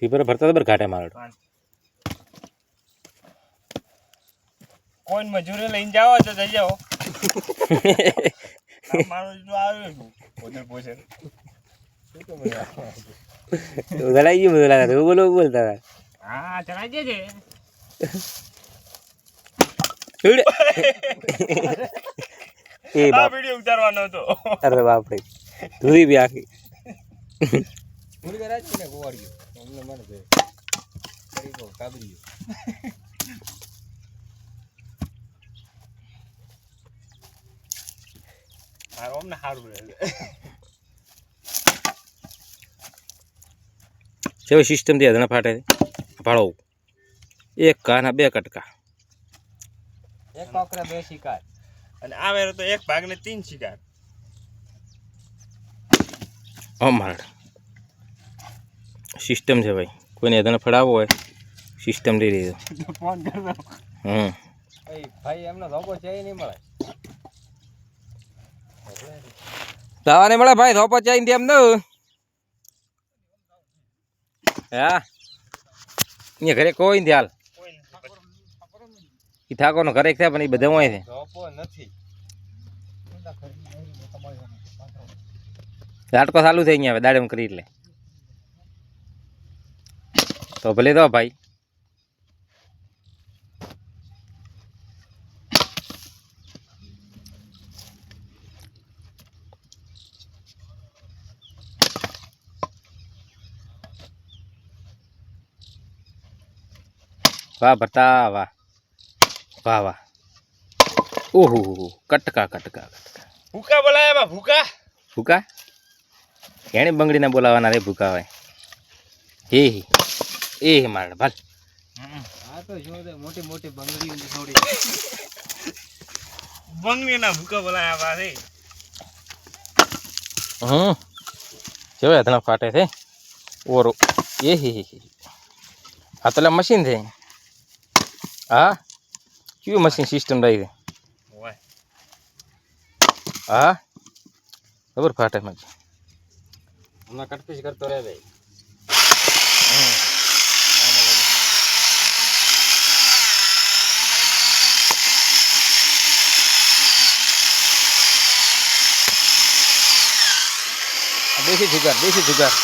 પર ભરતા બર ઘાટે મારો કોઈ મજૂરી લઈને જાઓ તો જઈ જાઓ મારું જો આવ્યો છું પોતે પોતે ઉધડાઈ ગયું બધું લાગે બોલો બોલતા હા ચડાઈ દે એ આ વિડિયો ઉતારવાનો હતો અરે બાપ રે ધૂરી બી આખી પૂરી કરાજ ને ગોવાડ્યો અમને મને દે કરી કો કાબરીયો આ ઓમને હારું રહે કેવી સિસ્ટમ થી અધના ફાટે ભાળો એક કાના બે કટકા એક કોકરા બે શિકાર અને આ વેરો તો એક ભાગ ને 3 શિકાર અમાર સિસ્ટમ છે ભાઈ કોઈને અધના ફડાવો હોય સિસ્ટમ લઈ લીધો ફોન કરજો હમ એ ભાઈ એમનો ધોકો છે નહીં મળે તાવાને મળે ભાઈ ધોપો ચાઈ દે એમ ન હા અહીંયા ઘરે કોઈ નથી હાલ કોઈ નથી એ ઠાકોરનો ઘરે થાય પણ એ બધા હોય છે ધોકો નથી ઝાટકો ચાલુ થઈ ગયા હવે દાડેમ કરી એટલે તો ભલે તો ભાઈ વાહ ભરતા વાહ વાહ વાહ ઓહો કટકા કટકા કટકા ભૂકા બોલાયા બા ભૂકા ભૂકા એને બંગડીના બોલાવાના રે ભૂકા હોય એ મારે ભાલ આ તો જો દે મોટી મોટી બંગડીઓ થોડી બંગડીના ભૂકા બોલાયા બા રે કેવા હથણા ફાટે છે ઓરો એ આ તો મશીન છે હા કયું મશીન સિસ્ટમ રહી છે ઓય હા ખબર ફાટે મજી હમણાં કટપીસ કરતો રહે ભાઈ દેશી જુગાર